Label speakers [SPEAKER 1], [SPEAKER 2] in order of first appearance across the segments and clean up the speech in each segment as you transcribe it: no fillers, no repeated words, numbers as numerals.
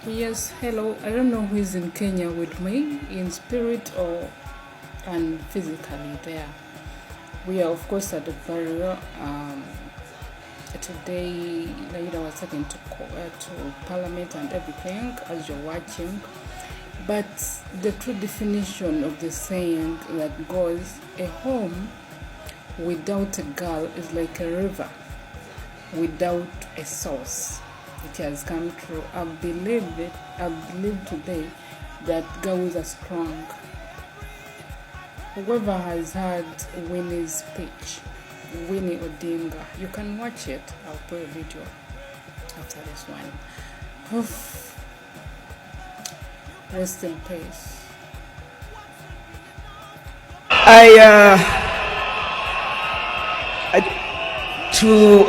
[SPEAKER 1] Yes, hello. I don't know who is in Kenya with me, in spirit or and physically there. We are, of course, at the barrier. Today, Raila was taken to Parliament and everything, as you're watching. But the true definition of the saying that goes, a home without a girl is like a river without a source. It has come true. I believe today that girls are strong. Whoever has heard Winnie's speech, Winnie ODINGA, you can watch it. I'll play a video after this one. Oof. Rest in peace.
[SPEAKER 2] To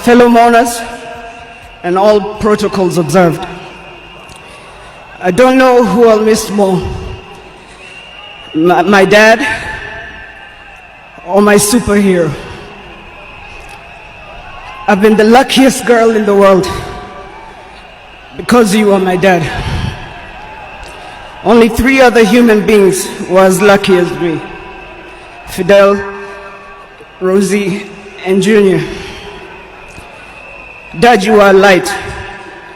[SPEAKER 2] fellow mourners and all protocols observed, I don't know who I'll miss more, my dad or my superhero. I've been the luckiest girl in the world because you are my dad. Only 3 other human beings were as lucky as me: Fidel, Rosie, and Junior. Dad, you are light,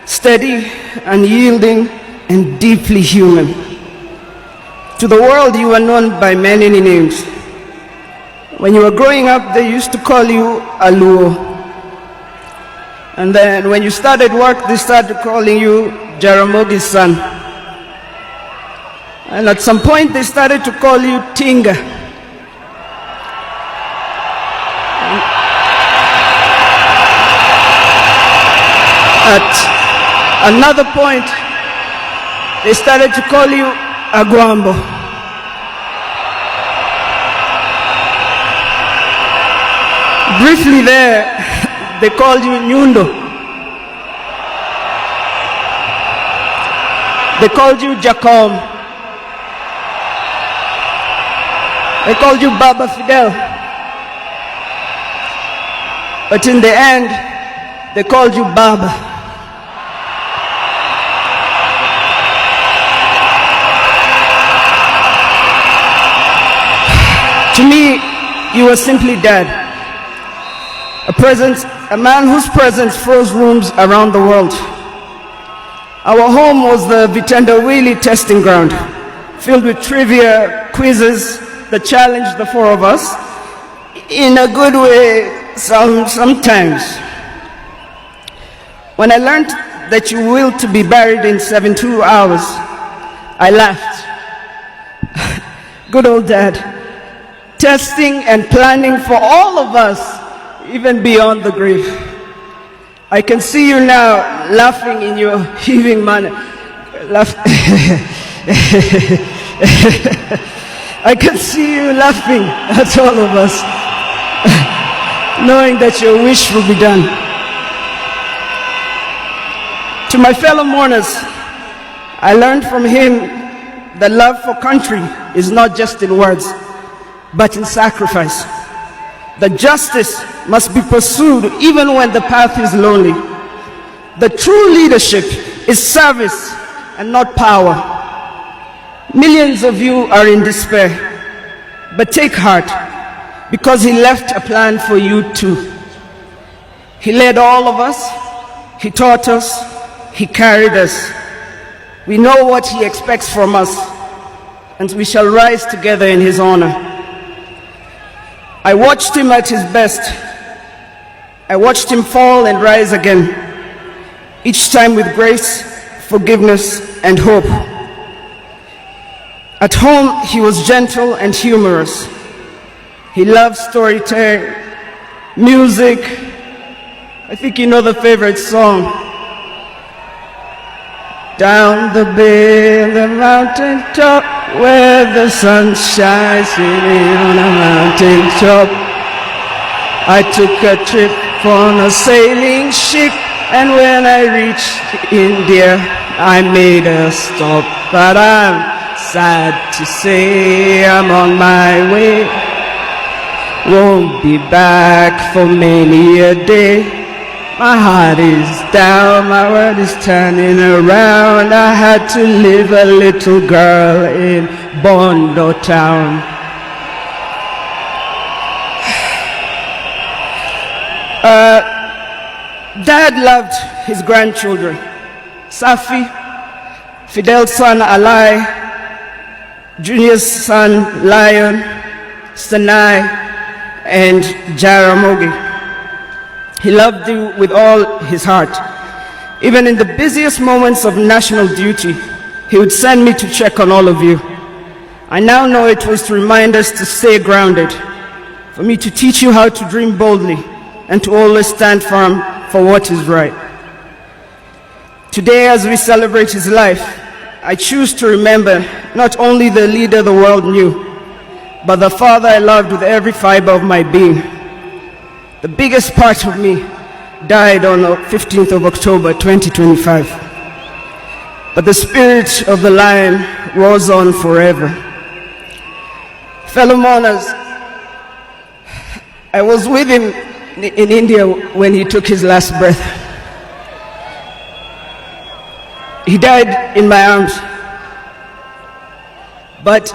[SPEAKER 2] steady, unyielding, and deeply human. To the world, you are known by many names. When you were growing up, they used to call you Aluo. And then when you started work, they started calling you Jaramogi's son. And at some point, they started to call you Tinga. At another point, they started to call you Aguambo. Briefly there, they called you Nyundo. They called you Jacom. They called you Baba Fidel. But in the end, they called you Baba. To me, you were simply Dad. A man whose presence froze rooms around the world. Our home was the Vitendawili testing ground, filled with trivia, quizzes that challenged the 4 of us, in a good way sometimes. When I learned that you willed to be buried in 72 hours, I laughed. Good old Dad. Testing and planning for all of us, even beyond the grave. I can see you now laughing in your heaving manner. I can see you laughing at all of us, knowing that your wish will be done. To my fellow mourners, I learned from him that love for country is not just in words, but in sacrifice. That justice must be pursued even when the path is lonely. The true leadership is service and not power. Millions of you are in despair, but take heart, because he left a plan for you too. He led all of us, he taught us, he carried us. We know what he expects from us, and we shall rise together in his honor. I watched him at his best. I watched him fall and rise again, each time with grace, forgiveness, and hope. At home, he was gentle and humorous. He loved storytelling, music. I think you know the favorite song. Down the bay, the mountain top, where the sun shines on a mountain top. I took a trip on a sailing ship, and when I reached India, I made a stop. But I'm sad to say I'm on my way. Won't be back for many a day. My heart is down, my world is turning around. I had to leave a little girl in Bondo town. Dad loved his grandchildren. Safi, Fidel's son Alai, Junior's son Lion, Sanai, and Jaramogi. He loved you with all his heart. Even in the busiest moments of national duty, he would send me to check on all of you. I now know it was to remind us to stay grounded, for me to teach you how to dream boldly, and to always stand firm for what is right. Today, as we celebrate his life, I choose to remember not only the leader the world knew, but the father I loved with every fiber of my being. The biggest part of me died on the 15th of October 2025. But the spirit of the lion roars on forever. Fellow mourners, I was with him in India when he took his last breath. He died in my arms. But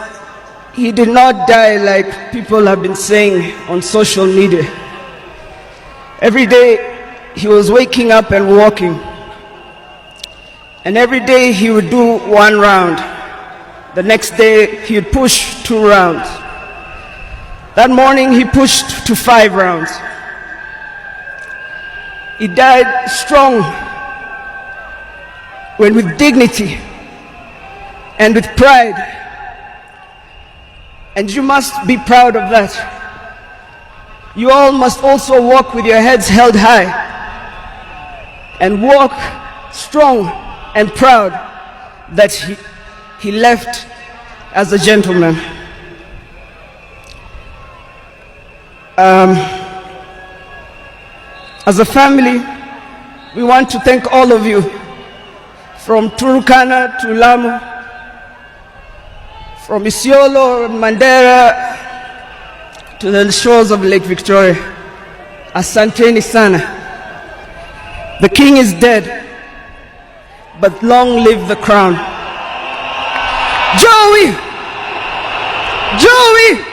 [SPEAKER 2] he did not die like people have been saying on social media. Every day he was waking up and walking. And every day he would do 1 round. The next day he would push 2 rounds. That morning he pushed to 5 rounds. He died strong, when with dignity and with pride. And you must be proud of that. You all must also walk with your heads held high and walk strong and proud that he left as a gentleman. As a family, we want to thank all of you, from Turkana to Lamu, from Isiolo and Mandera to the shores of Lake Victoria. Asanteni sana. The king is dead, but long live the crown. Joey! Joey!